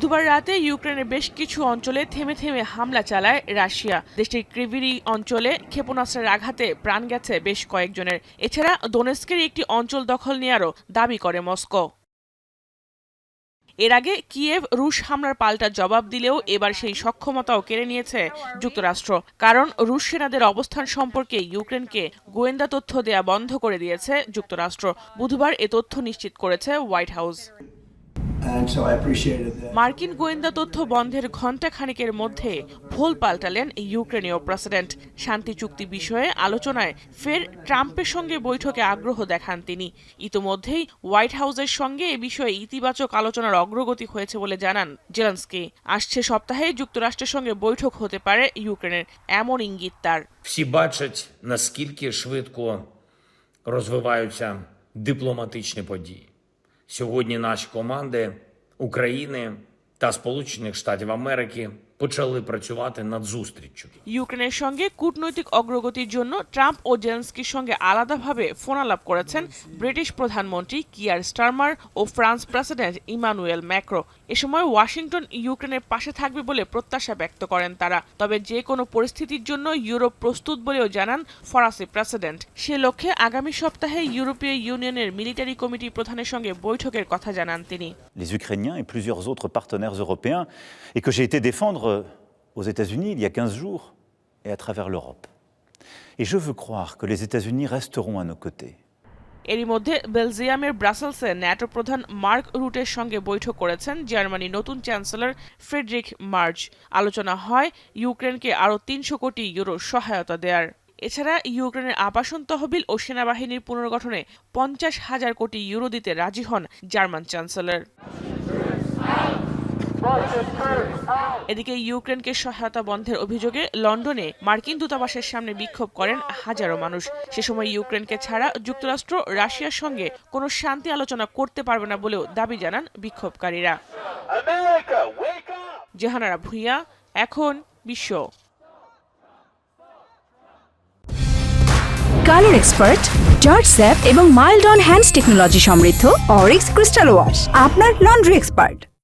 বুধবার রাতে ইউক্রেনের বেশ কিছু অঞ্চলে থেমে থেমে হামলা চালায় রাশিয়া। দেশটির ক্রিভিরি অঞ্চলে ক্ষেপণাস্ত্রের আঘাতে প্রাণ গেছে বেশ কয়েকজনের। এছাড়া দোনেস্কের একটি অঞ্চল দখল নেয়ারও দাবি করে মস্কো। এর আগে কিয়েভ রুশ হামলার পাল্টা জবাব দিলেও এবার সেই সক্ষমতাও কেড়ে নিয়েছে যুক্তরাষ্ট্র। কারণ রুশ সেনাদের অবস্থান সম্পর্কে ইউক্রেনকে গোয়েন্দা তথ্য দেয়া বন্ধ করে দিয়েছে যুক্তরাষ্ট্র। বুধবার এ তথ্য নিশ্চিত করেছে হোয়াইট হাউস। মার্কিন গোয়েন্দা তথ্য বন্ধের ঘণ্টাখানেকের মধ্যে ভুল পাল্টালেন ইউক্রেনীয় প্রেসিডেন্ট। শান্তি চুক্তি বিষয়ে আলোচনায় ফের ট্রাম্পের সঙ্গে বৈঠকে আগ্রহ দেখান তিনি। ইতোমধ্যেই হোয়াইট হাউসের সঙ্গে এ বিষয়ে ইতিবাচক আলোচনার অগ্রগতি হয়েছে বলে জানান জেলেনস্কি। আসছে সপ্তাহে যুক্তরাষ্ট্রের সঙ্গে বৈঠক হতে পারে ইউক্রেনের, এমন ইঙ্গিত তার। Всі бачать, наскільки швидко розвиваються дипломатичні події. Сьогодні наші команди України та Сполучених Штатів Америки почали працювати над зустріччю. ইউক্রেনের সঙ্গে কূটনৈতিক অগ্রগতির জন্য ট্রাম্প ও জেলেনস্কির সঙ্গে আলাদাভাবে ফোনালাপ করেছেন ব্রিটিশ প্রধানমন্ত্রী কিয়ার স্টারমার ও ফ্রান্স প্রেসিডেন্ট ইমানুয়েল ম্যাক্রো। এ সময় ওয়াশিংটন ইউক্রেনের পাশে থাকবে বলে প্রত্যাশা ব্যক্ত করেন তারা। তবে যে কোনো পরিস্থিতির জন্য ইউরোপ প্রস্তুত বলেও জানান ফরাসি প্রেসিডেন্ট। সে লক্ষ্যে আগামী সপ্তাহে ইউরোপীয় ইউনিয়নের মিলিটারি কমিটি প্রধানের সঙ্গে বৈঠকের কথা জানান তিনি। Les Ukrainiens et plusieurs autres partenaires européens et que j'ai été défendre aux États-Unis il y a 15 jours et à travers l'Europe. Et je veux croire que les États-Unis resteront à nos côtés. এরই মধ্যে বেলজিয়ামের ব্রাসেলসে NATO প্রধান mark রুটের সঙ্গে বৈঠক করেছেন জার্মানির নতুন চ্যান্সেলর ফ্রেডরিক মার্জ। আলোচনা হয় ইউক্রেনকে আরও ৩০০ কোটি ইউরো সহায়তা দেওয়ার। এছাড়া ইউক্রেনের আবাসন তহবিল ও সেনাবাহিনীর পুনর্গঠনে ৫০,০০০ কোটি ইউরো দিতে রাজি হন জার্মান চ্যান্সেলর। এদিকে ইউক্রেনকে সহায়তা বন্ধের অভিযোগে লন্ডনে মার্কিন দূতাবাসের সামনে বিক্ষোভ করেন হাজারো মানুষ। সে সময় ইউক্রেনকে ছাড়া যুক্তরাষ্ট্র রাশিয়ার সঙ্গে কোনো শান্তি আলোচনা করতে পারবে না বলেও দাবি জানান বিক্ষোভকারীরা। জেহানারা ভুঁইয়া, এখন বিশ্ব। কালার এক্সপার্ট, জর্জ স্যাপ এবং মাইল্ড অন হ্যান্ডস টেকনোলজি সমৃদ্ধ অরিক্স ক্রিস্টাল ওয়াশ আপনার লন্ড্রি এক্সপার্ট।